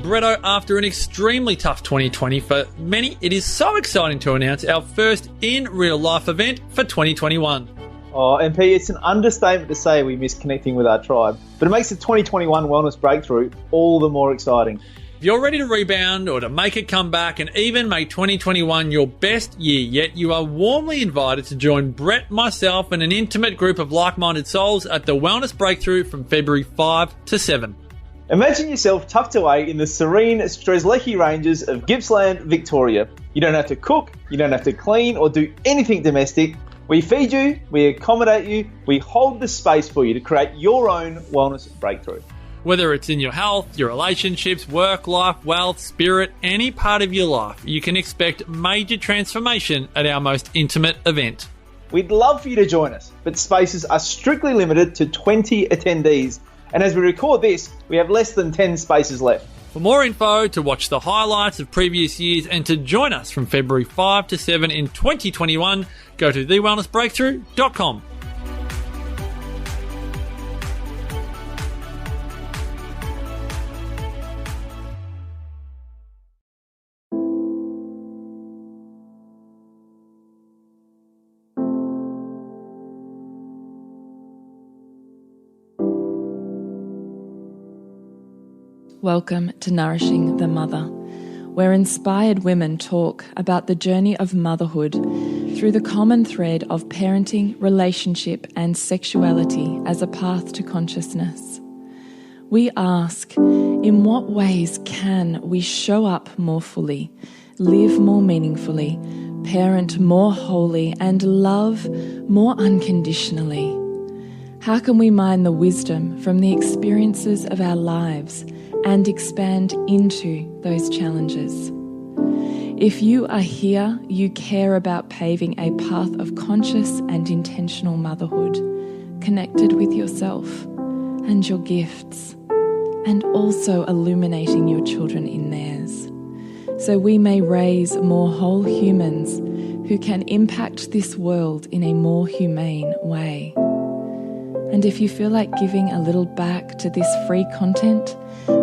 Bretto, after an extremely tough 2020 for many, it is so exciting to announce our first in real life event for 2021. Oh, MP, it's an understatement to say we miss connecting with our tribe, but it makes the 2021 Wellness Breakthrough all the more exciting. If you're ready to rebound or to make a comeback and even make 2021 your best year yet, you are warmly invited to join Brett, myself, and an intimate group of like-minded souls at the Wellness Breakthrough from February 5 to 7. Imagine yourself tucked away in the serene Strzelecki Ranges of Gippsland, Victoria. You don't have to cook, you don't have to clean or do anything domestic. We feed you, we accommodate you, we hold the space for you to create your own wellness breakthrough. Whether it's in your health, your relationships, work, life, wealth, spirit, any part of your life, you can expect major transformation at our most intimate event. We'd love for you to join us, but spaces are strictly limited to 20 attendees. And as we record this, we have less than 10 spaces left. For more info, to watch the highlights of previous years and to join us from February 5 to 7 in 2021, go to thewellnessbreakthrough.com. Welcome to Nourishing the Mother, where inspired women talk about the journey of motherhood through the common thread of parenting, relationship, and sexuality as a path to consciousness. We ask, in what ways can we show up more fully, live more meaningfully, parent more wholly, and love more unconditionally? How can we mine the wisdom from the experiences of our lives and expand into those challenges? If you are here, you care about paving a path of conscious and intentional motherhood, connected with yourself and your gifts, and also illuminating your children in theirs, so we may raise more whole humans who can impact this world in a more humane way. And if you feel like giving a little back to this free content,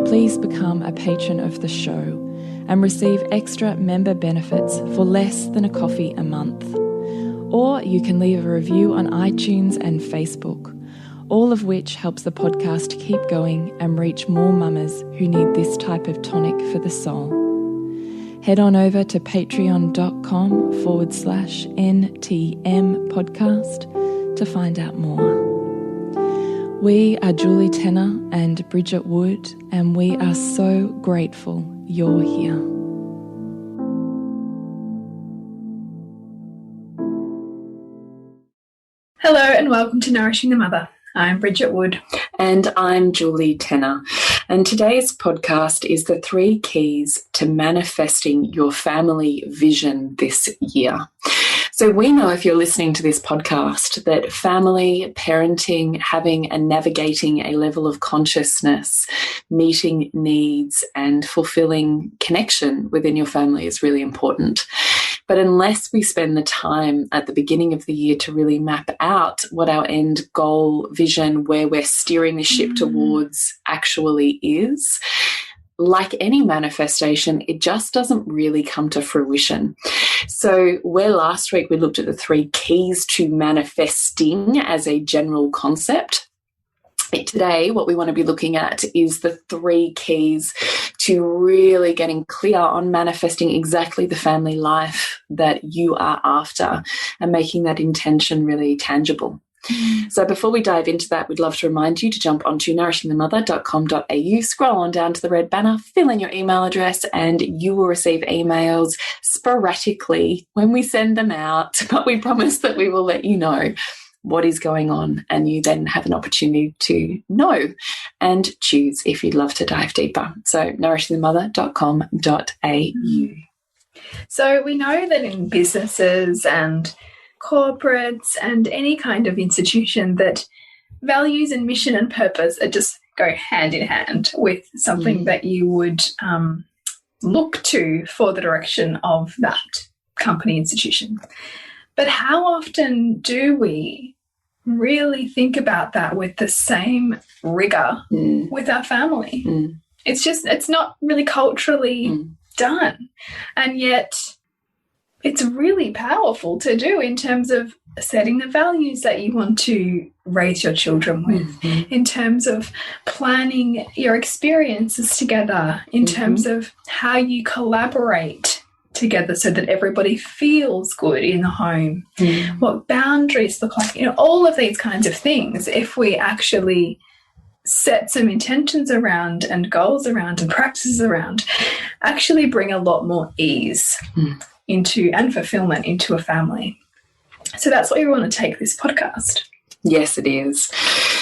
please become a patron of the show and receive extra member benefits for less than a coffee a month. Or you can leave a review on iTunes and Facebook, all of which helps the podcast keep going and reach more mamas who need this type of tonic for the soul. Head on over to patreon.com/NTM podcast to find out more. We are Julie Tenner and Bridget Wood, and we are so grateful you're here. Hello and welcome to Nourishing the Mother. I'm Bridget Wood. And I'm Julie Tenner. And today's podcast is the 3 keys to manifesting your family vision this year. So we know, if you're listening to this podcast, that family, parenting, having and navigating a level of consciousness, meeting needs and fulfilling connection within your family is really important. But unless we spend the time at the beginning of the year to really map out what our end goal, vision, where we're steering the ship towards actually is, like any manifestation, it just doesn't really come to fruition. So where last week we looked at the 3 keys to manifesting as a general concept, today what we want to be looking at is the 3 keys to really getting clear on manifesting exactly the family life that you are after and making that intention really tangible. So before we dive into that, we'd love to remind you to jump onto nourishingthemother.com.au, scroll on down to the red banner, fill in your email address, and you will receive emails sporadically when we send them out. But we promise that we will let you know what is going on, and you then have an opportunity to know and choose if you'd love to dive deeper. So nourishingthemother.com.au. So we know that in businesses and corporates and any kind of institution that values and mission and purpose are just go hand in hand with something that you would look to for the direction of that company institution. But how often do we really think about that with the same rigor with our family? It's not really culturally done. And yet it's really powerful to do in terms of setting the values that you want to raise your children with, in terms of planning your experiences together, in terms of how you collaborate together so that everybody feels good in the home, what boundaries look like, all of these kinds of things. If we actually set some intentions around and goals around and practices around, actually bring a lot more ease into and fulfillment into a family. So that's why we want to take this podcast. Yes, it is.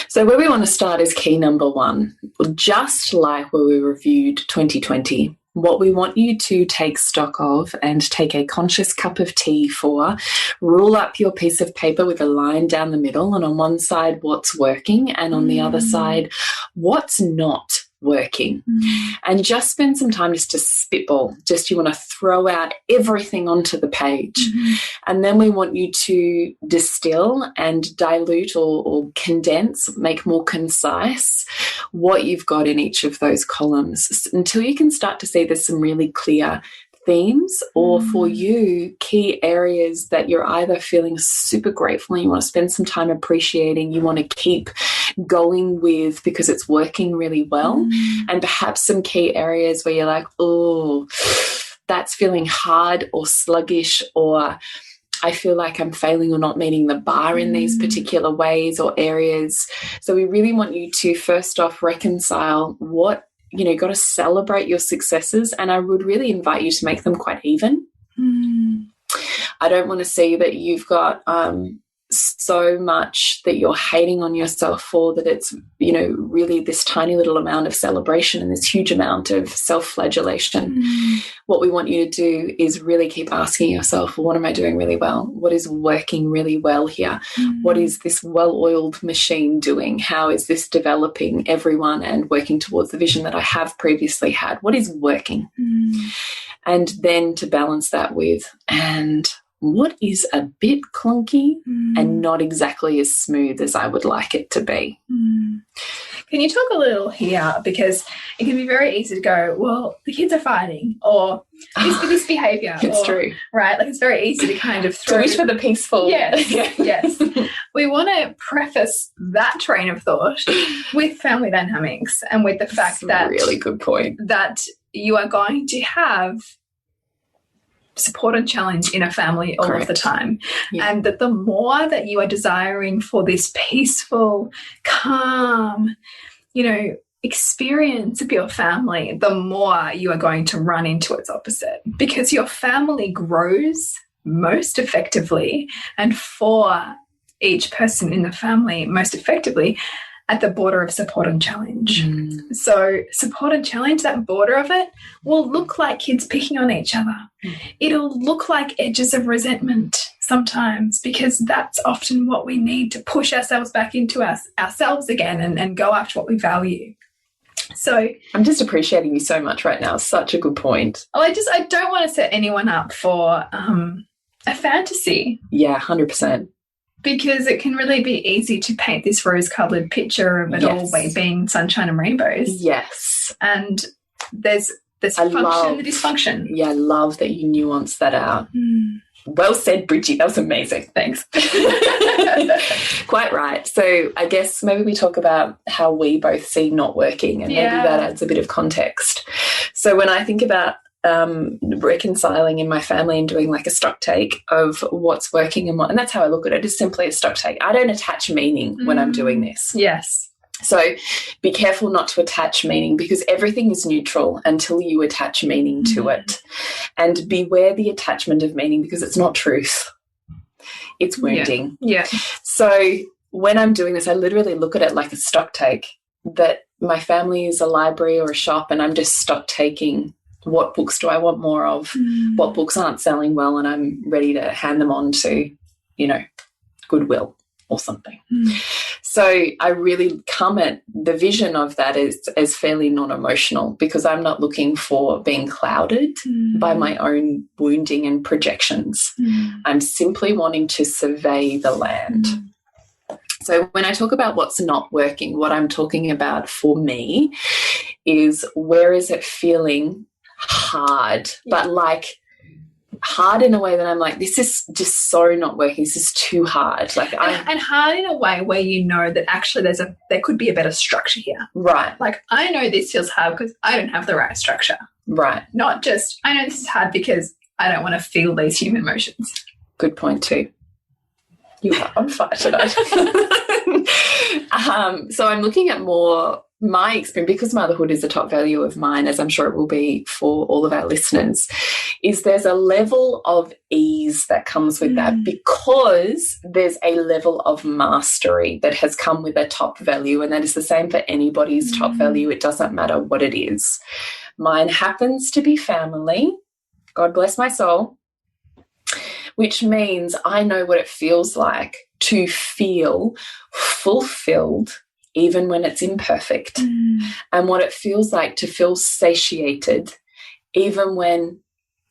So where we want to start is key number 1. Just like where we reviewed 2020, what we want you to take stock of and take a conscious cup of tea for, rule up your piece of paper with a line down the middle, and on one side what's working and on the other side what's not working. And just spend some time just to spitball. Just you want to throw out everything onto the page. And then we want you to distill and dilute or condense, make more concise what you've got in each of those columns until you can start to see there's some really clear themes, or for you, key areas that you're either feeling super grateful and you want to spend some time appreciating, you want to keep going with because it's working really well, and perhaps some key areas where you're like, oh, that's feeling hard or sluggish, or I feel like I'm failing or not meeting the bar in these particular ways or areas. So we really want you to first off reconcile what, you've got to celebrate your successes, and I would really invite you to make them quite even. I don't want to see that you've got so much that you're hating on yourself for, that it's, really this tiny little amount of celebration and this huge amount of self-flagellation. What we want you to do is really keep asking yourself, well, what am I doing really well? What is working really well here? What is this well-oiled machine doing? How is this developing everyone and working towards the vision that I have previously had? What is working? And then to balance that with, and what is a bit clunky and not exactly as smooth as I would like it to be. Can you talk a little here? Because it can be very easy to go, well, the kids are fighting, or this behaviour. It's true. Right? Like, it's very easy to kind of throw. To wish for the peaceful. Yes, yes. We want to preface that train of thought with family dynamics and with the fact that really good point. That you are going to have support and challenge in a family all of the time. And that the more that you are desiring for this peaceful, calm, experience of your family, the more you are going to run into its opposite, because your family grows most effectively and for each person in the family most effectively at the border of support and challenge. So support and challenge, that border of it, will look like kids picking on each other. It'll look like edges of resentment sometimes, because that's often what we need to push ourselves back into ourselves again and go after what we value. So I'm just appreciating you so much right now. Such a good point. Well, I don't want to set anyone up for a fantasy. Yeah, 100%. Because it can really be easy to paint this rose-coloured picture of it all being sunshine and rainbows. Yes. And there's function, the dysfunction. Yeah, I love that you nuance that out. Well said, Bridgie. That was amazing. Thanks. Quite right. So I guess maybe we talk about how we both see not working, and maybe that adds a bit of context. So when I think about reconciling in my family and doing like a stock take of what's working and that's how I look at it, is simply a stock take. I don't attach meaning when I'm doing this. Yes. So be careful not to attach meaning, because everything is neutral until you attach meaning to it. And beware the attachment of meaning, because it's not truth. It's wounding. Yeah. So when I'm doing this, I literally look at it like a stock take, that my family is a library or a shop and I'm just stock taking. What books do I want more of? What books aren't selling well and I'm ready to hand them on to, Goodwill or something. So I really come at the vision of that as fairly non-emotional, because I'm not looking for being clouded by my own wounding and projections. I'm simply wanting to survey the land. So when I talk about what's not working, what I'm talking about for me is, where is it feeling hard, but like hard in a way that I'm like, this is just so not working. This is too hard. Like, and hard in a way where you know that actually there could be a better structure here. Right. Like, I know this feels hard because I don't have the right structure. Right. Not just, I know this is hard because I don't want to feel these human emotions. Good point too. You are on fire tonight. So I'm looking at more my experience, because motherhood is a top value of mine, as I'm sure it will be for all of our listeners, is there's a level of ease that comes with that, because there's a level of mastery that has come with a top value, and that is the same for anybody's top value. It doesn't matter what it is. Mine happens to be family. God bless my soul. Which means I know what it feels like to feel fulfilled even when it's imperfect, and what it feels like to feel satiated even when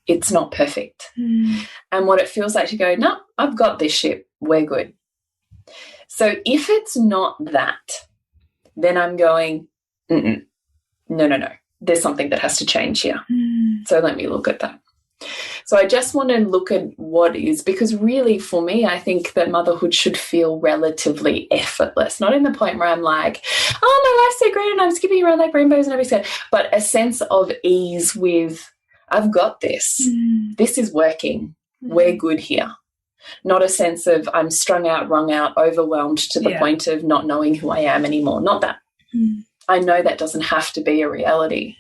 it's not perfect, and what it feels like to go, no, I've got this shit, we're good. So if it's not that, then I'm going, no, there's something that has to change here. So let me look at that. So I just want to look at what is, because really for me, I think that motherhood should feel relatively effortless, not in the point where I'm like, oh, my life's so great and I'm skipping around like rainbows and everything, but a sense of ease with, I've got this. This is working. We're good here. Not a sense of I'm strung out, wrung out, overwhelmed to the point of not knowing who I am anymore. Not that. I know that doesn't have to be a reality.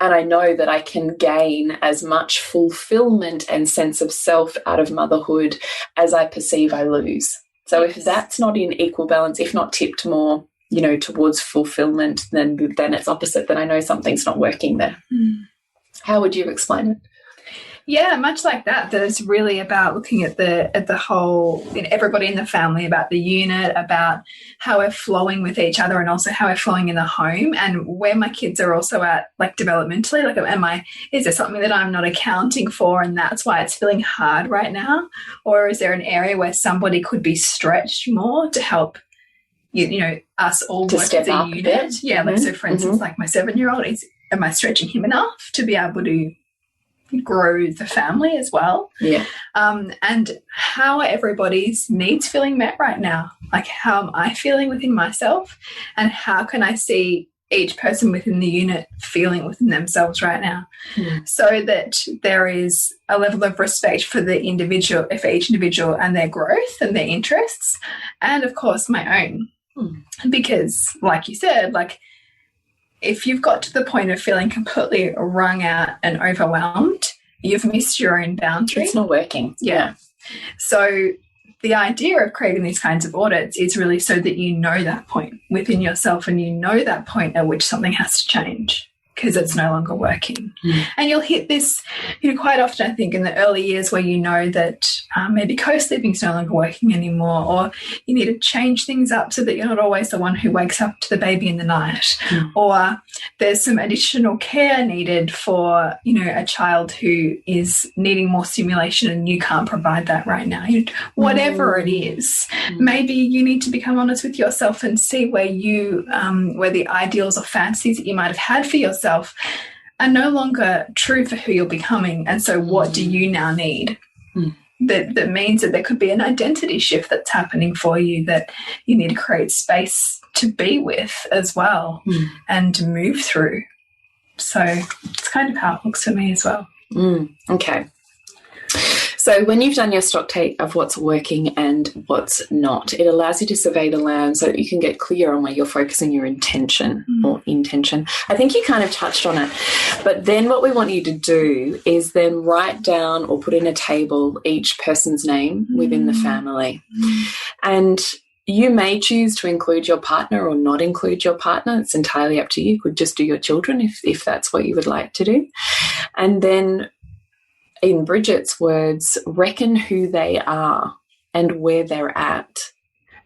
And I know that I can gain as much fulfillment and sense of self out of motherhood as I perceive I lose. So if that's not in equal balance, if not tipped more, towards fulfillment, then it's opposite, that I know something's not working there. How would you explain it? Yeah, much like that. That it's really about looking at the whole, everybody in the family, about the unit, about how we're flowing with each other, and also how we're flowing in the home, and where my kids are also at, like developmentally. Like, is there something that I'm not accounting for, and that's why it's feeling hard right now, or is there an area where somebody could be stretched more to help? Us all to work step as a up unit. Yeah, like so. For instance, like my 7-year-old, am I stretching him enough to be able to grow the family as well? Yeah. And how are everybody's needs feeling met right now? Like, how am I feeling within myself, and how can I see each person within the unit feeling within themselves right now, so that there is a level of respect for the individual, for each individual, and their growth and their interests, and of course my own. Because like you said, like, if you've got to the point of feeling completely wrung out and overwhelmed, you've missed your own boundary. It's not working. Yeah. So the idea of creating these kinds of audits is really so that you know that point within yourself, and you know that point at which something has to change because it's no longer working. And you'll hit this, quite often, I think, in the early years, where you know that maybe co-sleeping is no longer working anymore, or you need to change things up so that you're not always the one who wakes up to the baby in the night, or there's some additional care needed for, a child who is needing more stimulation and you can't provide that right now. Whatever it is, maybe you need to become honest with yourself and see where where the ideals or fantasies that you might have had for yourself are no longer true for who you're becoming. And so what do you now need? That means that there could be an identity shift that's happening for you, that you need to create space to be with as well, and to move through. So it's kind of how it looks for me as well. Okay. So when you've done your stock take of what's working and what's not, it allows you to survey the land so that you can get clear on where you're focusing your intention or intention. I think you kind of touched on it. But then what we want you to do is then write down or put in a table each person's name within the family. And you may choose to include your partner or not include your partner. It's entirely up to you. You could just do your children if that's what you would like to do. And then, in Bridget's words, reckon who they are and where they're at,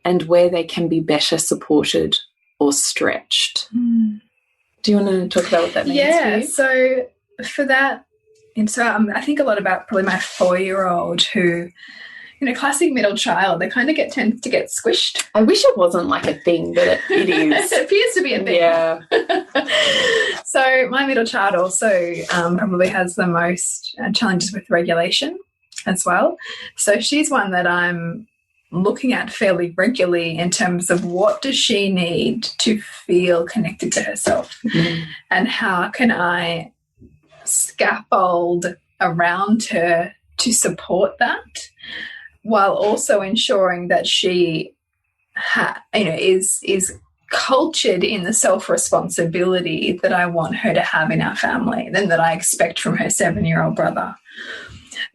and where they can be better supported or stretched. Do you want to talk about what that means for you? So for that, I think a lot about probably my 4-year-old who, classic middle child, they kind of tends to get squished. I wish it wasn't like a thing, but it is. It appears to be a thing. Yeah. So my middle child also probably has the most challenges with regulation as well. So she's one that I'm looking at fairly regularly in terms of what does she need to feel connected to herself, and how can I scaffold around her to support that, while also ensuring that she is cultured in the self-responsibility that I want her to have in our family and that I expect from her 7-year-old brother.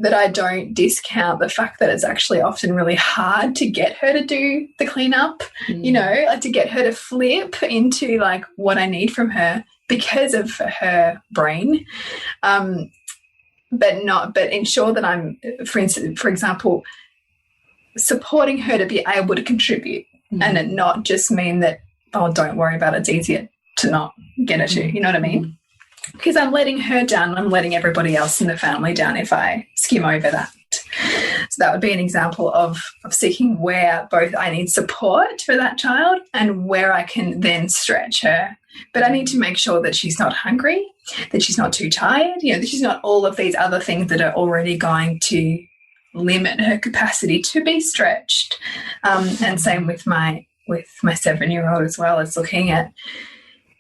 That I don't discount the fact that it's actually often really hard to get her to do the cleanup, like to get her to flip into like what I need from her because of her brain. But ensure that I'm, for example, supporting her to be able to contribute and it not just mean that, oh, don't worry about it, it's easier to not get her to, you know what I mean? Because I'm letting her down, I'm letting everybody else in the family down if I skim over that. So that would be an example of seeking where both I need support for that child and where I can then stretch her. But I need to make sure that she's not hungry, that she's not too tired, that she's not all of these other things that are already going to limit her capacity to be stretched. And same with my 7-year-old as well, as looking at,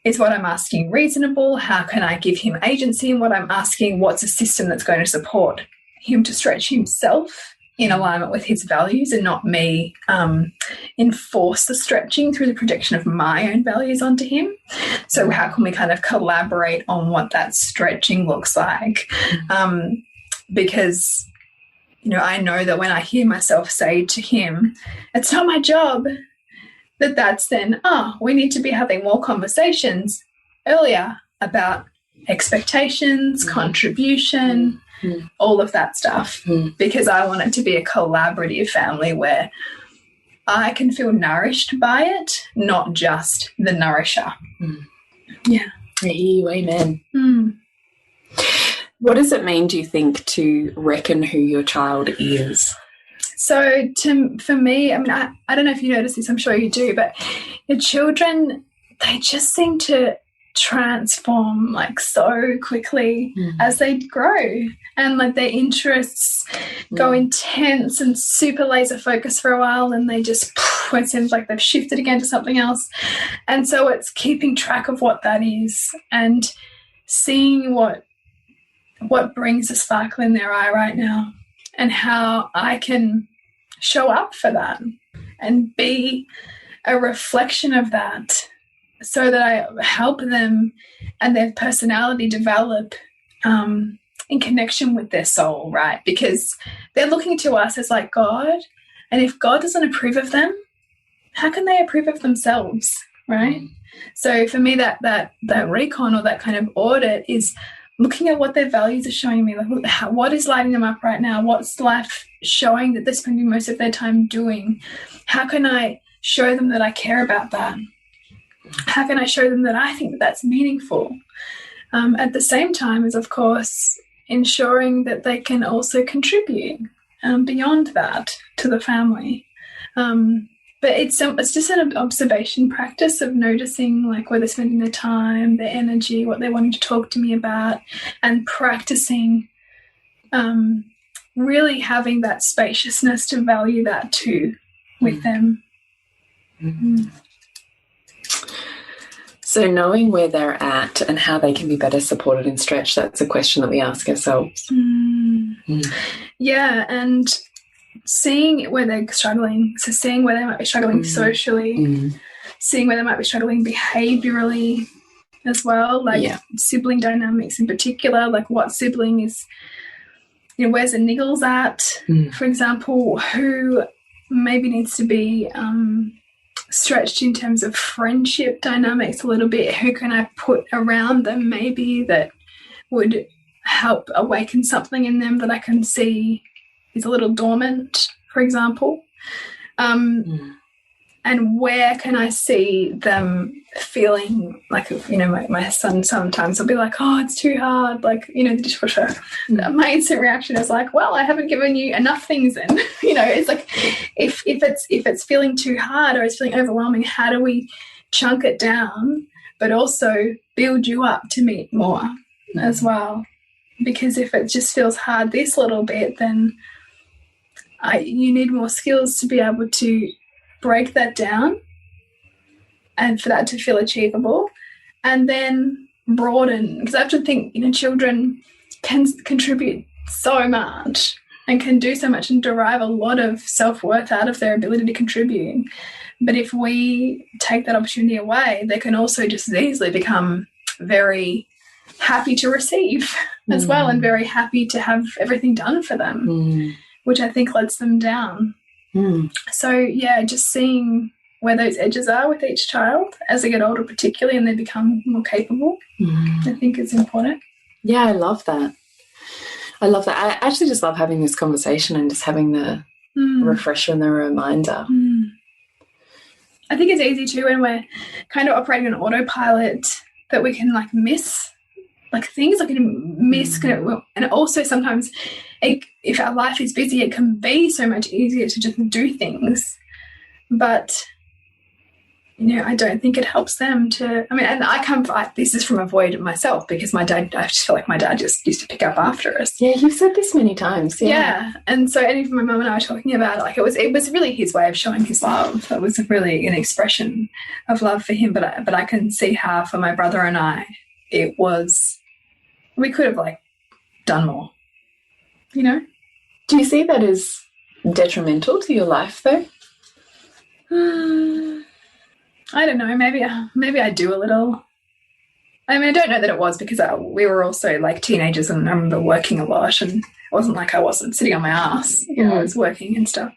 is what I'm asking reasonable? How can I give him agency in what I'm asking? What's a system that's going to support him to stretch himself in alignment with his values and not me enforce the stretching through the projection of my own values onto him? So how can we kind of collaborate on what that stretching looks like? Because, I know that when I hear myself say to him, it's not my job, that's then, we need to be having more conversations earlier about expectations, contribution, all of that stuff, because I want it to be a collaborative family where I can feel nourished by it, not just the nourisher. Yeah. I hear you, amen. What does it mean, do you think, to reckon who your child is? So for me, I mean, I don't know if you notice this, I'm sure you do, but your children, they just seem to transform like so quickly as they grow, and like their interests go intense and super laser focused for a while, and they just, it seems like they've shifted again to something else. And so it's keeping track of what that is and seeing what brings a sparkle in their eye right now, and how I can show up for that and be a reflection of that, so that I help them and their personality develop in connection with their soul, right? Because they're looking to us as like God, and if God doesn't approve of them, how can they approve of themselves, right? So for me, that recon or that kind of audit is looking at what their values are showing me, like what is lighting them up right now, what's life showing that they're spending most of their time doing, how can I show them that I care about that, how can I show them that I think that that's meaningful, at the same time as, of course, ensuring that they can also contribute beyond that to the family. But it's just an observation practice of noticing like where they're spending their time, their energy, what they're wanting to talk to me about, and practicing really having that spaciousness to value that too with them. So knowing where they're at and how they can be better supported and stretched, that's a question that we ask ourselves. Yeah, and seeing where they're struggling, so seeing where they might be struggling socially, seeing where they might be struggling behaviourally as well, like sibling dynamics in particular, like what sibling is, where's the niggles at, for example, who maybe needs to be stretched in terms of friendship dynamics a little bit, who can I put around them maybe that would help awaken something in them that I can see is a little dormant, for example. and where can I see them feeling like, you know, my son sometimes will be like, oh, it's too hard, like, you know, the dishwasher. My instant reaction is like, well, I haven't given you enough things then. You know, it's like, if it's feeling too hard or it's feeling overwhelming, how do we chunk it down but also build you up to meet more as well? Because if it just feels hard this little bit, then you need more skills to be able to break that down and for that to feel achievable, and then broaden. Because I have to think, you know, children can contribute so much and can do so much and derive a lot of self-worth out of their ability to contribute. But if we take that opportunity away, they can also just as easily become very happy to receive as well, and very happy to have everything done for them, which I think lets them down. So, yeah, just seeing where those edges are with each child as they get older particularly and they become more capable, I think is important. Yeah, I love that. I love that. I actually just love having this conversation and just having the refresher and the reminder. I think it's easy too when we're kind of operating on autopilot that we can like miss like things, like miss, and also sometimes if our life is busy, it can be so much easier to just do things. But you know, I don't think it helps them to. I mean, and this is from a void myself, because my dad, I just feel like my dad just used to pick up after us. Yeah, you've said this many times. Yeah, and so even my mum and I were talking about it, like it was really his way of showing his love. It was really an expression of love for him. But I can see how for my brother and I, it was, we could have like done more. You know? Do you see that as detrimental to your life though? I don't know. Maybe I do a little. I mean, I don't know that it was, because we were also like teenagers, and I remember working a lot, and it wasn't like I wasn't sitting on my ass. You know, I was working and stuff.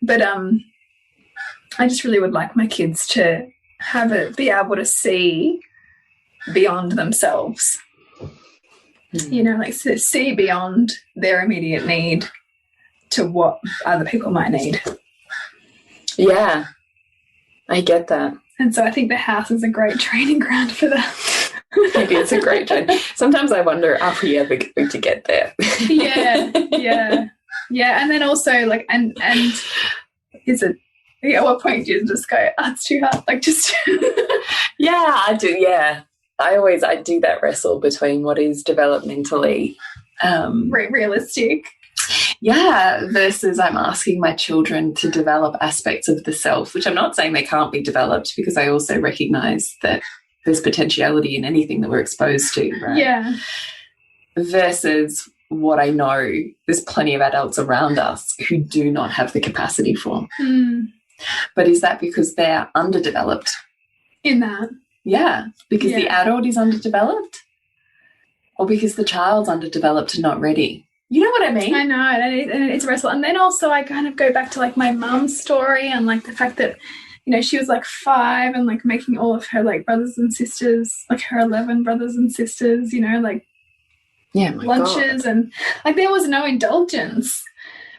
But I just really would like my kids to be able to see beyond themselves. You know, like see beyond their immediate need to what other people might need. Yeah, I get that. And so I think the house is a great training ground for that. Maybe it's a great training. Sometimes I wonder, are we ever going to get there? Yeah. And then also like, and is it, at what point do you just go, it's too hard? Like just. Yeah, I do. Yeah. I do that wrestle between what is developmentally realistic. Yeah, versus I'm asking my children to develop aspects of the self, which I'm not saying they can't be developed, because I also recognise that there's potentiality in anything that we're exposed to, right? Yeah. Versus what I know there's plenty of adults around us who do not have the capacity for. But is that because they're underdeveloped? In that. Yeah, because the adult is underdeveloped, or because the child's underdeveloped and not ready. You know what I mean? I know, and it's a wrestle. And then also I kind of go back to like my mum's story, and like the fact that, you know, she was like 5 and like making all of her like brothers and sisters, like her 11 brothers and sisters, you know, like lunches, and like there was no indulgence.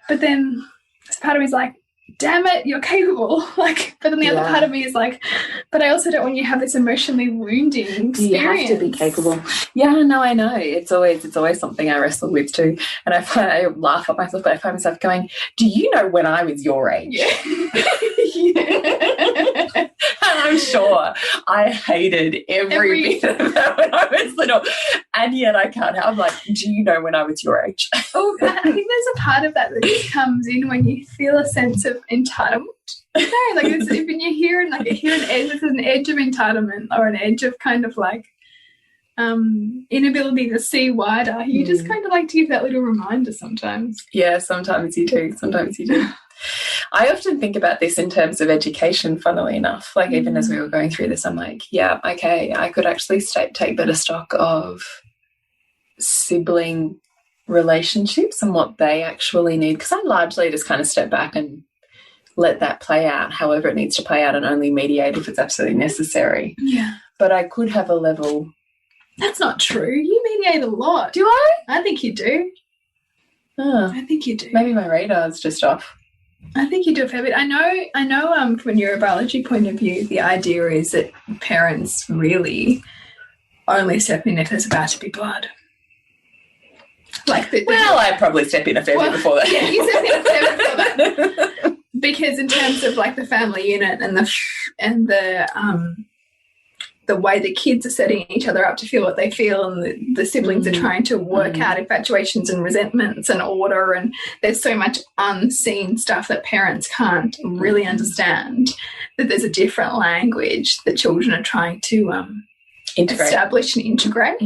But then this part of me is like, damn it, you're capable. Like, but then the other part of me is like, but I also don't want you to have this emotionally wounding experience. You have to be capable. Yeah, no, I know. It's always something I wrestle with too. And I laugh at myself, but I find myself going, do you know when I was your age? Yeah. And I'm sure I hated every bit of that when I was little. And yet I can't help. I'm like, do you know when I was your age? Oh, I think there's a part of that just comes in when you feel a sense of entitlement. No, like it's, when you hear an edge, there's an edge of entitlement, or an edge of kind of like inability to see wider. You just kind of like to give that little reminder sometimes. Yeah, sometimes you do. I often think about this in terms of education, funnily enough. Like even as we were going through this, I'm like, yeah, okay, I could actually take better stock of sibling relationships and what they actually need, because I largely just kind of step back and let that play out however it needs to play out, and only mediate if it's absolutely necessary. Yeah. But I could have a level. That's not true. You mediate a lot. Do I? I think you do. Oh, I think you do. Maybe my radar's just off. I think you do a fair bit. I know. From a neurobiology point of view, the idea is that parents really only step in if there's about to be blood. Like, well, I probably step in a fair bit before that. Yeah, you step in a fair bit before that. Because in terms of like the family unit and the way the kids are setting each other up to feel what they feel, and the siblings are trying to work out infatuations and resentments and order, and there's so much unseen stuff that parents can't really understand, that there's a different language that children are trying to establish and integrate.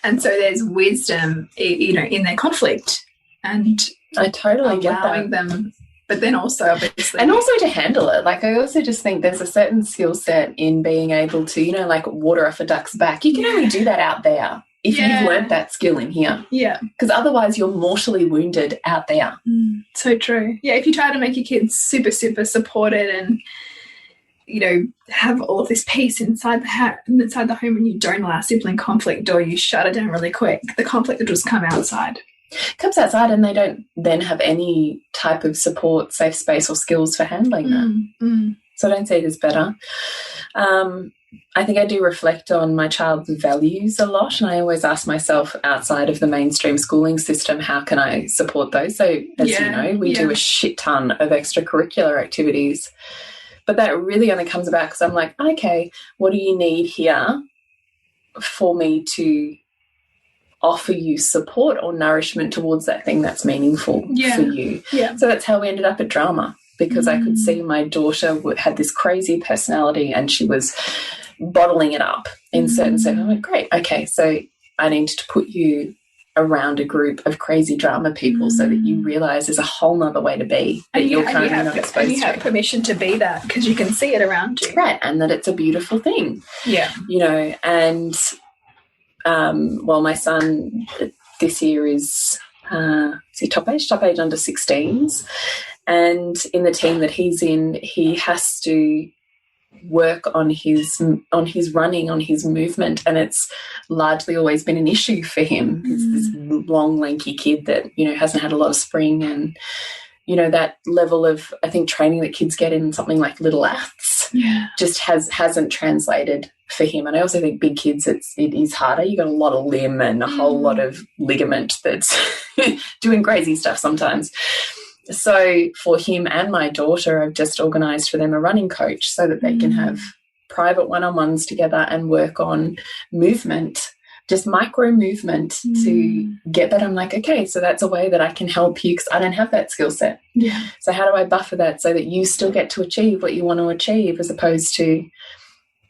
And so there's wisdom, you know, in their conflict, and I totally get allowing them. But then also, obviously... And also to handle it. Like, I also just think there's a certain skill set in being able to, you know, like water off a duck's back. You can only do that out there if you've learned that skill in here. Yeah. Because otherwise you're mortally wounded out there. So true. Yeah, if you try to make your kids super, super supported and, you know, have all of this peace inside the home, and you don't allow sibling conflict, or you shut it down really quick, the conflict will just come outside. Comes outside, and they don't then have any type of support, safe space or skills for handling that. So I don't see it as better. I think I do reflect on my child's values a lot, and I always ask myself, outside of the mainstream schooling system, how can I support those? So as you know, we do a shit ton of extracurricular activities, but that really only comes about because I'm like, okay, what do you need here for me to offer you support or nourishment towards that thing that's meaningful for you. So that's how we ended up at drama, because I could see my daughter had this crazy personality and she was bottling it up in certain settings. I'm like, great, okay, so I need to put you around a group of crazy drama people so that you realise there's a whole nother way to be that you're currently not exposed to. And you have permission to be that because you can see it around you. Right, and that it's a beautiful thing. Yeah. You know, and... well, my son this year is he top age under 16s, and in the team that he's in, he has to work on his running, on his movement, and it's largely always been an issue for him. He's this long, lanky kid that, you know, hasn't had a lot of spring, and you know, that level of, I think, training that kids get in something like little aths just hasn't translated for him. And I also think big kids, it is harder. You got a lot of limb and a whole lot of ligament that's doing crazy stuff sometimes. So for him and my daughter, I've just organised for them a running coach so that they can have private one-on-ones together and work on movement, just micro movement to get that. I'm like, okay, so that's a way that I can help you because I don't have that skill set. Yeah. So how do I buffer that so that you still get to achieve what you want to achieve, as opposed to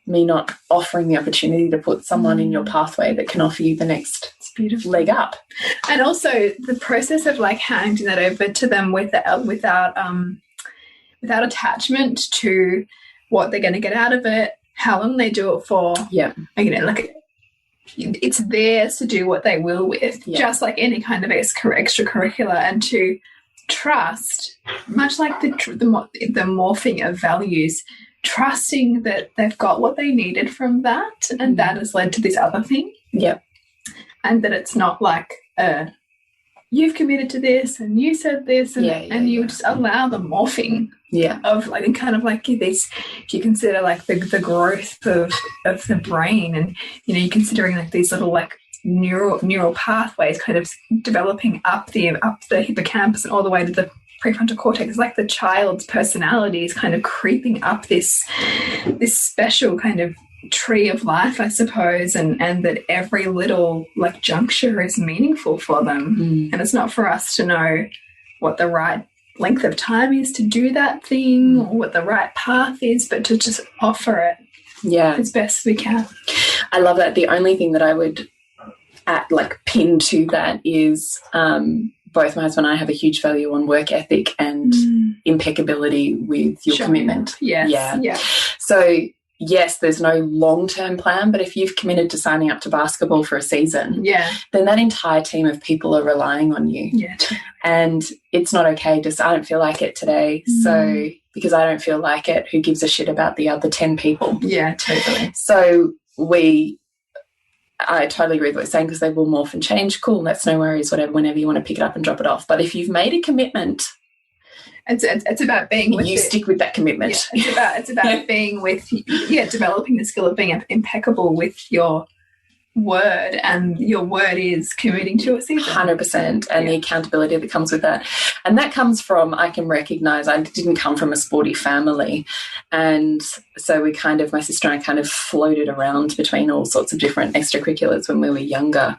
me not offering the opportunity to put someone in your pathway that can offer you the next leg up. And also the process of like handing that over to them without attachment to what they're going to get out of it, how long they do it for. Yeah. You know, like it's theirs to do what they will with, just like any kind of extracurricular, and to trust, much like the morphing of values, trusting that they've got what they needed from that, and that has led to this other thing. Yep. And that it's not like you've committed to this and you said this, and you just allow the morphing of like, and kind of like this, if you consider like the growth of the brain, and you know, you're considering like these little like neural pathways kind of developing up the hippocampus and all the way to the prefrontal cortex, like the child's personality is kind of creeping up this special kind of tree of life, I suppose, and that every little like juncture is meaningful for them. And it's not for us to know what the right length of time is to do that thing or what the right path is, but to just offer it as best we can. I love that. The only thing that I would pin to that is both my husband and I have a huge value on work ethic and impeccability with your commitment. Yes. Yeah. So yes, there's no long-term plan, but if you've committed to signing up to basketball for a season, then that entire team of people are relying on you. Yeah. And it's not okay just, I don't feel like it today, so because I don't feel like it, who gives a shit about the other 10 people? Yeah, totally. So I totally agree with what you're saying, because they will morph and change. Cool, that's no worries, whatever, whenever you want to pick it up and drop it off. But if you've made a commitment It's about being with you stick with that commitment. Yeah, it's about being with, developing the skill of being impeccable with your word, and your word is committing to a season. 100%, and the accountability that comes with that. And that comes from, I can recognise I didn't come from a sporty family, and so my sister and I kind of floated around between all sorts of different extracurriculars when we were younger,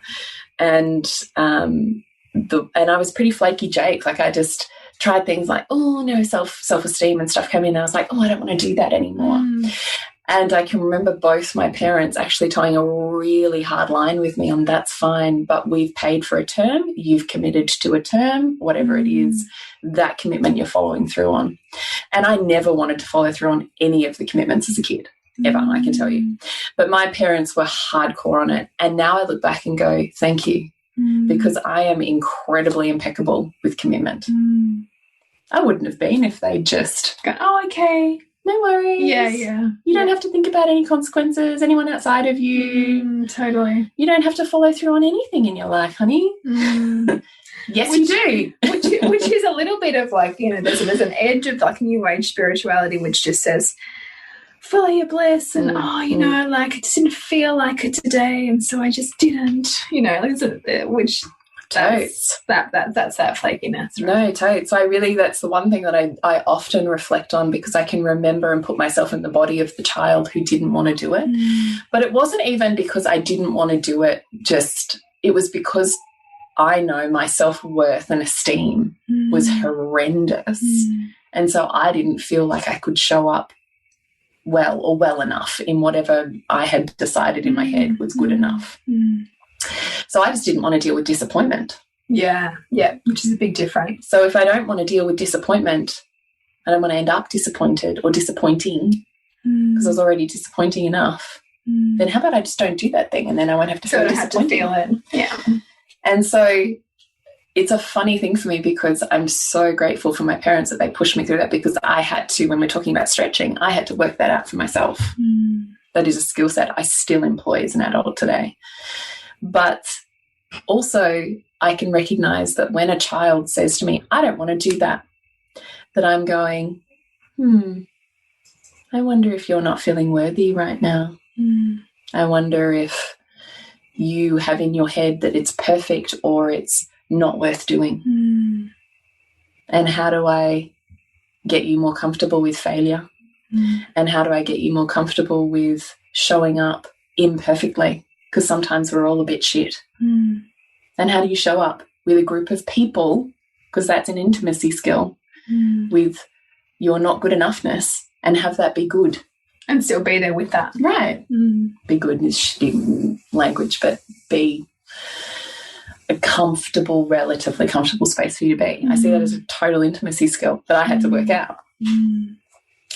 and I was pretty flaky Jake. Like, I just tried things like, self-esteem and stuff came in, and I was like, I don't want to do that anymore. And I can remember both my parents actually towing a really hard line with me on, that's fine, but we've paid for a term, you've committed to a term, whatever it is, that commitment you're following through on. And I never wanted to follow through on any of the commitments as a kid, ever, I can tell you. But my parents were hardcore on it. And now I look back and go, thank you, because I am incredibly impeccable with commitment. I wouldn't have been if they'd just gone, oh, okay, no worries. Yeah. You don't have to think about any consequences, anyone outside of you. Totally. You don't have to follow through on anything in your life, honey. Yes, you do. which is a little bit of like, there's an edge of like New Age spirituality which just says, follow your bliss, and like I just didn't feel like it today, and so I just didn't, which totes. That's that flakiness. Right? No, totes. So that's the one thing that I often reflect on, because I can remember and put myself in the body of the child who didn't want to do it. But it wasn't even because I didn't want to do it, it was because I know my self-worth and esteem was horrendous. And so I didn't feel like I could show up well enough in whatever I had decided in my head was good enough. So I just didn't want to deal with disappointment. Yeah, which is a big difference. So if I don't want to deal with disappointment, I don't want to end up disappointed or disappointing, because I was already disappointing enough, then how about I just don't do that thing, and then I won't have to feel disappointed. Yeah. And so it's a funny thing for me, because I'm so grateful for my parents that they pushed me through that, because I had to, when we're talking about stretching, I had to work that out for myself. That is a skill set I still employ as an adult today. But also I can recognise that when a child says to me, I don't want to do that, that I'm going, I wonder if you're not feeling worthy right now. I wonder if you have in your head that it's perfect or it's not worth doing. And how do I get you more comfortable with failure? And how do I get you more comfortable with showing up imperfectly? Because sometimes we're all a bit shit. And how do you show up with a group of people, because that's an intimacy skill, with your not good enoughness, and have that be good? And still be there with that. Right. Be good is shitty language, but be a comfortable, relatively comfortable space for you to be. I see that as a total intimacy skill that I had to work out.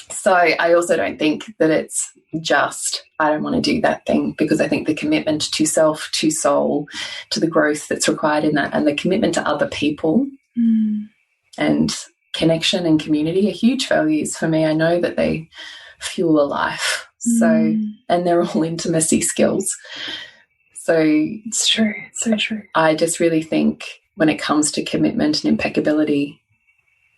So I also don't think that it's just, I don't want to do that thing, because I think the commitment to self, to soul, to the growth that's required in that, and the commitment to other people and connection and community are huge values for me. I know that they fuel a life. So, and they're all intimacy skills. So it's true. It's so true. I just really think when it comes to commitment and impeccability,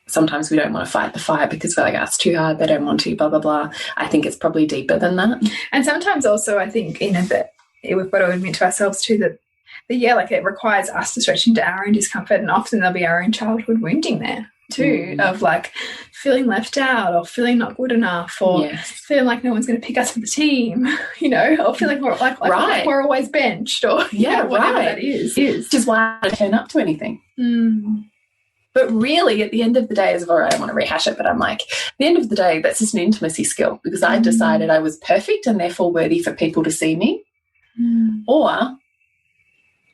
sometimes we don't want to fight the fire because we're like, it's too hard, they don't want to, blah, blah, blah. I think it's probably deeper than that. And sometimes also I think, that we've got to admit to ourselves too that it requires us to stretch into our own discomfort, and often there'll be our own childhood wounding there too, of like feeling left out, or feeling not good enough, or feeling like no one's going to pick us for the team, or feeling like we're always benched, or whatever that is. Which is why I don't turn up to anything. But really, at the end of the day, I don't want to rehash it, but I'm like, at the end of the day, that's just an intimacy skill, because I decided I was perfect and therefore worthy for people to see me, or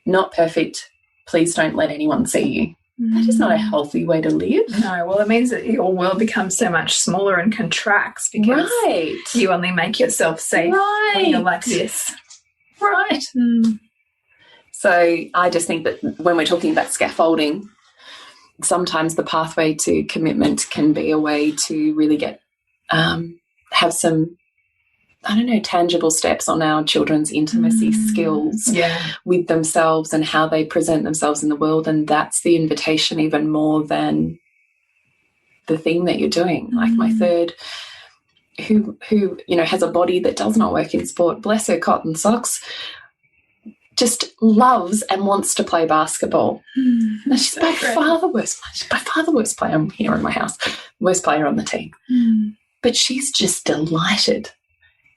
not perfect, please don't let anyone see you. That is not a healthy way to live. No, well, it means that your world becomes so much smaller and contracts, because you only make yourself safe when you're like this. Right. So I just think that when we're talking about scaffolding, sometimes the pathway to commitment can be a way to really get have some, tangible steps on our children's intimacy skills with themselves and how they present themselves in the world. And that's the invitation, even more than the thing that you're doing. Like my third, who has a body that does not work in sport, bless her cotton socks, just loves and wants to play basketball. And she's by far the worst player. She's by far the worst player here in my house, worst player on the team. But she's just delighted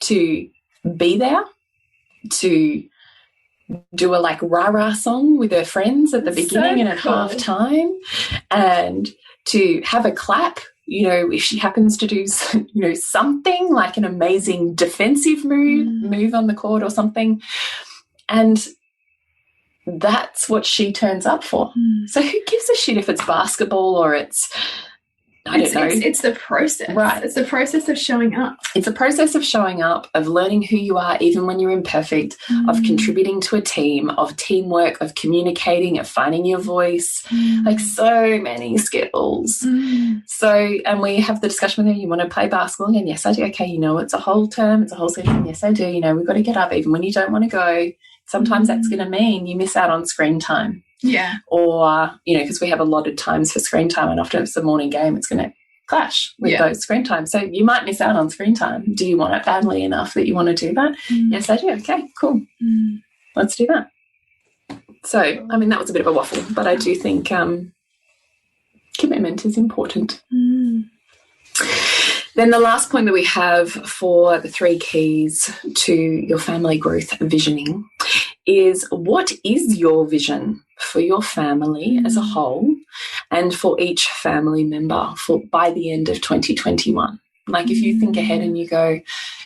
to be there, to do a like rah-rah song with her friends at the beginning and at half time, and to have a clap, if she happens to do, something like an amazing defensive move on the court or something. And that's what she turns up for. So who gives a shit if it's basketball or it's, I don't know. It's the process. Right. It's the process of showing up. It's a process of showing up, of learning who you are even when you're imperfect, of contributing to a team, of teamwork, of communicating, of finding your voice, like so many skills. So, and we have the discussion with her, you want to play basketball? And yes, I do. Okay, it's a whole term, it's a whole season. Yes, I do. We've got to get up even when you don't want to go. Sometimes that's going to mean you miss out on screen time. Yeah. Or, because we have allotted times for screen time, and often if it's a morning game, it's going to clash with those screen times. So you might miss out on screen time. Do you want it badly enough that you want to do that? Yes, I do. Okay, cool. Let's do that. So, that was a bit of a waffle, but I do think commitment is important. Then the last point that we have for the 3 keys to your family growth visioning is, what is your vision for your family as a whole and for each family member by the end of 2021? Like if you think ahead and you go,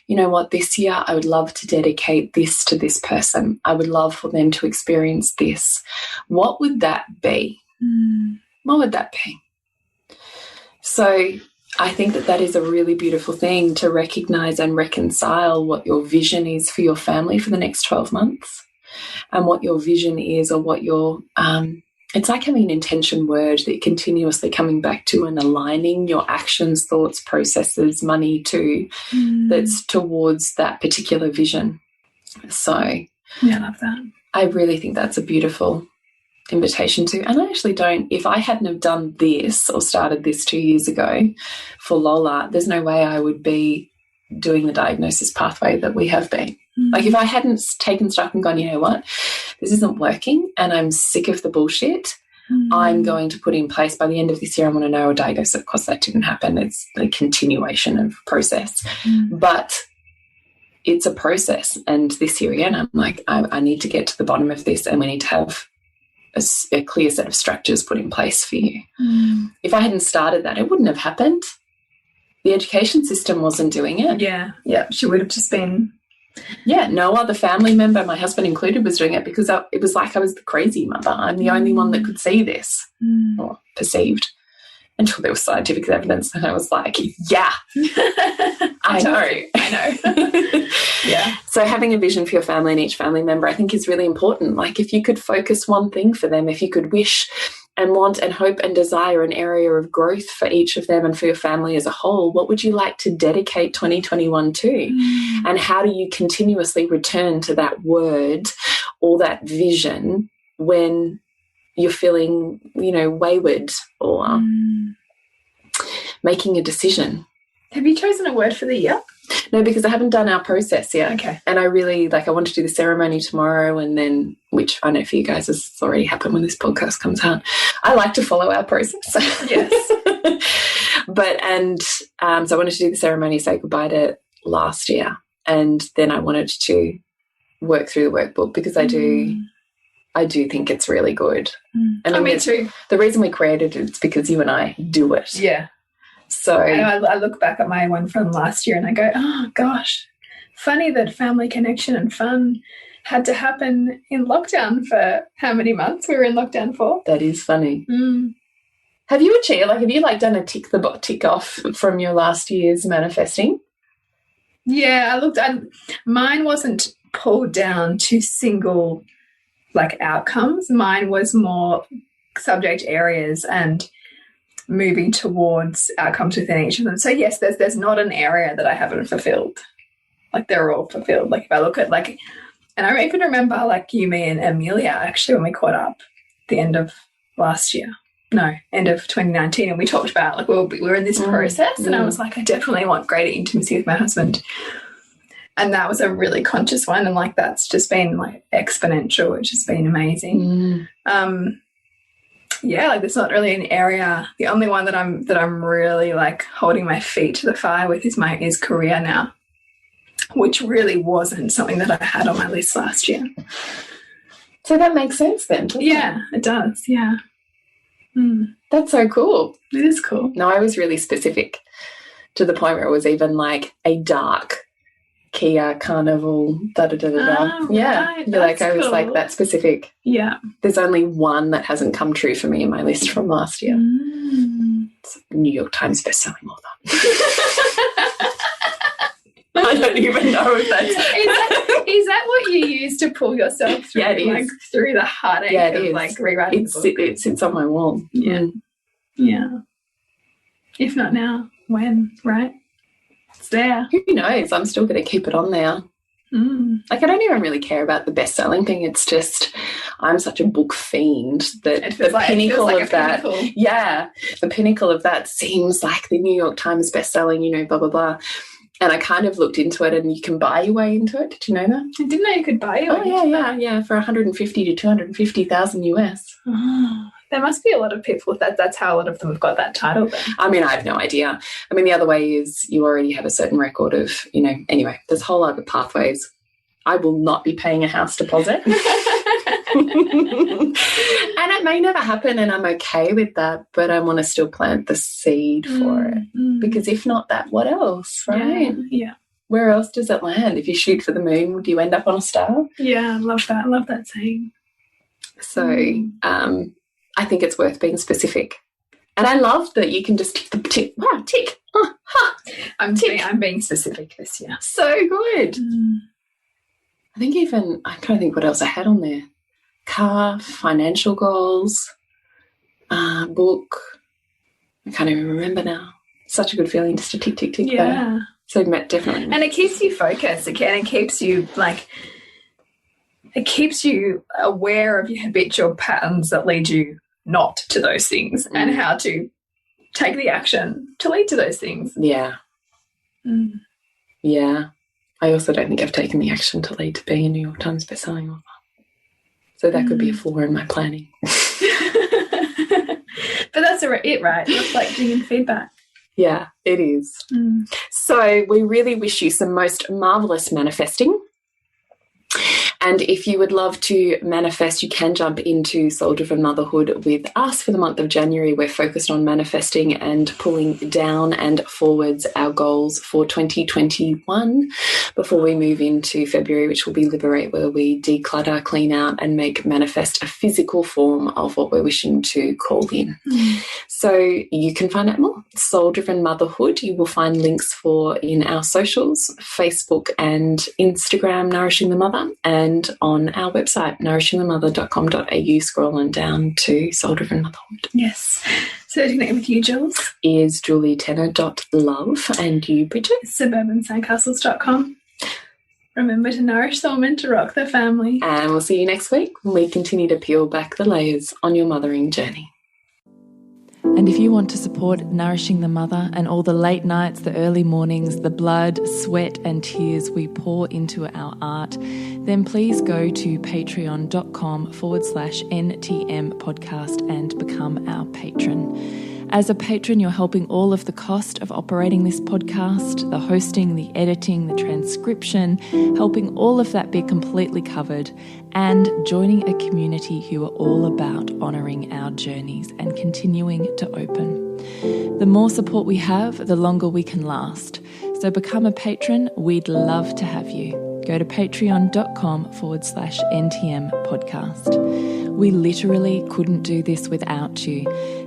you know what, this year I would love to dedicate this to this person. I would love for them to experience this. What would that be? What would that be? So I think that is a really beautiful thing, to recognize and reconcile what your vision is for your family for the next 12 months and what your vision is, or what your it's like having an intention word that you're continuously coming back to and aligning your actions, thoughts, processes, money to, that's towards that particular vision. So yeah, I love that. I really think that's a beautiful invitation to, and I actually don't, if I hadn't have done this or started this 2 years ago for Lola, there's no way I would be doing the diagnosis pathway that we have been. Like if I hadn't taken stock and gone, you know what, this isn't working and I'm sick of the bullshit, I'm going to put in place by the end of this year, I want to know a diagnosis. Of course, that didn't happen. It's a continuation of process. But it's a process. And this year again, I'm like, I need to get to the bottom of this, and we need to have a clear set of structures put in place for you. If I hadn't started that, it wouldn't have happened. The education system wasn't doing it. Yeah. She would have just been... no other family member, my husband included, was doing it, because it was like I was the crazy mother. I'm the only one that could see this, or perceived, until there was scientific evidence. And I was like, yeah, I know. Yeah. So having a vision for your family and each family member, I think, is really important. Like if you could focus one thing for them, if you could wish and want and hope and desire an area of growth for each of them and for your family as a whole, what would you like to dedicate 2021 to? And how do you continuously return to that word or that vision when you're feeling, wayward or making a decision? Have you chosen a word for the year? No, because I haven't done our process yet. Okay. And I really, I want to do the ceremony tomorrow, and then, which I know for you guys has already happened when this podcast comes out. I like to follow our process. Yes. So I wanted to do the ceremony, say goodbye to last year. And then I wanted to work through the workbook, because I do think it's really good. And me too. The reason we created it is because you and I do it. Yeah. So I look back at my one from last year and I go, oh gosh, funny that family connection and fun had to happen in lockdown for how many months we were in lockdown for. That is funny. Have you achieved, have you done a tick off from your last year's manifesting? Yeah, mine wasn't pulled down to single outcomes. Mine was more subject areas and moving towards outcomes within each of them. So yes, there's not an area that I haven't fulfilled. They're all fulfilled. If I look at and I even remember you, me and Amelia, actually, when we caught up at the end of last year, end of 2019, and we talked about, like, we were in this process, and I was like, I definitely want greater intimacy with my husband. And that was a really conscious one, and, like, that's just been, like, exponential, which has been amazing. Yeah, like, there's not really an area. The only one that I'm really, like, holding my feet to the fire with is career now, which really wasn't something that I had on my list last year. So that makes sense then, doesn't it? It does, yeah. That's so cool. It is cool. No, I was really specific to the point where it was even like a dark Kia Carnival, Oh, yeah. right, Like, I was cool. like that specific. Yeah. There's only one that hasn't come true for me in my list from last year. It's New York Times bestselling author. I don't even know if that's... Is that what you use to pull yourself through, Yeah, it like, is. through the heartache Yeah, it of is. like rewriting the book? It sits on my wall. Yeah. Yeah. If not now, when, right? It's there. Who knows? I'm still going to keep it on there. Like, I don't even really care about the best-selling thing. It's just I'm such a book fiend that It feels the pinnacle of that, pinnacle. yeah, the pinnacle of that seems like the New York Times best-selling, you know, blah, blah, blah. And I kind of looked into it, and you can buy your way into it. Did you know that? I didn't know you could buy it. Yeah, for 150 to 250,000 US. Oh, there must be a lot of people that's how a lot of them have got that title then. I mean, I have no idea. I mean, the other way is you already have a certain record of, you know, anyway, there's whole other pathways. I will not be paying a house deposit. And it may never happen, and I'm okay with that, but I want to still plant the seed for it. Because if not that, what else, right? Yeah. Where else does it land? If you shoot for the moon, do you end up on a star? Yeah, I love that. I love that saying. So I think it's worth being specific. And I love that you can just tick. Wow, tick. I'm being specific this year. So good. I think even, I'm trying to think what else I had on there. Car, financial goals, book. I can't even remember now. Such a good feeling just to tick, tick, tick. Yeah. So definitely. And it keeps you focused again. It keeps you, like, it keeps you aware of your habitual patterns that lead you not to those things and how to take the action to lead to those things. Yeah. Yeah. I also don't think I've taken the action to lead to being a New York Times bestselling author. So that could be a flaw in my planning. But that's it, right? Reflecting and feedback. Yeah, it is. So we really wish you some most marvellous manifesting. And if you would love to manifest, you can jump into Soul Driven Motherhood with us for the month of January. We're focused on manifesting and pulling down and forwards our goals for 2021 before we move into February, which will be Liberate, where we declutter, clean out, and make manifest a physical form of what we're wishing to call in. So you can find out more. Soul Driven Motherhood. You will find links for in our socials, Facebook and Instagram, Nourishing the Mother, and on our website, nourishingthemother.com.au, scrolling down to Soul Driven Motherhood. Yes. So to connect with you, Jules, is julietenner.love, and you, Bridget? suburbansandcastles.com. Remember to nourish soul men to rock their family. And we'll see you next week when we continue to peel back the layers on your mothering journey. And if you want to support Nourishing the Mother and all the late nights, the early mornings, the blood, sweat and tears we pour into our art, then please go to patreon.com/NTM podcast and become our patron. As a patron, you're helping all of the cost of operating this podcast, the hosting, the editing, the transcription, helping all of that be completely covered, and joining a community who are all about honouring our journeys and continuing to open. The more support we have, the longer we can last. So become a patron. We'd love to have you. Go to patreon.com/NTM podcast. We literally couldn't do this without you.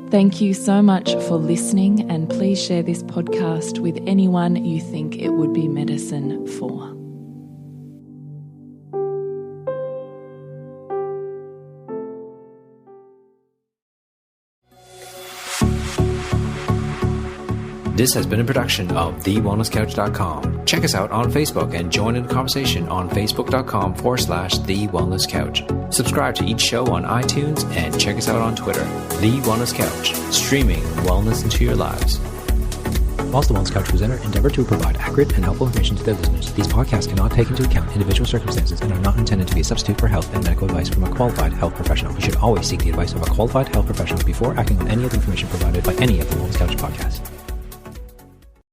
Thank you so much for listening, and please share this podcast with anyone you think it would be medicine for. This has been a production of TheWellnessCouch.com. Check us out on Facebook and join in the conversation on Facebook.com/TheWellnessCouch. Subscribe to each show on iTunes and check us out on Twitter. The Wellness Couch, streaming wellness into your lives. Whilst the Wellness Couch presenter endeavor to provide accurate and helpful information to their listeners, these podcasts cannot take into account individual circumstances and are not intended to be a substitute for health and medical advice from a qualified health professional. You should always seek the advice of a qualified health professional before acting on any of the information provided by any of the Wellness Couch podcasts.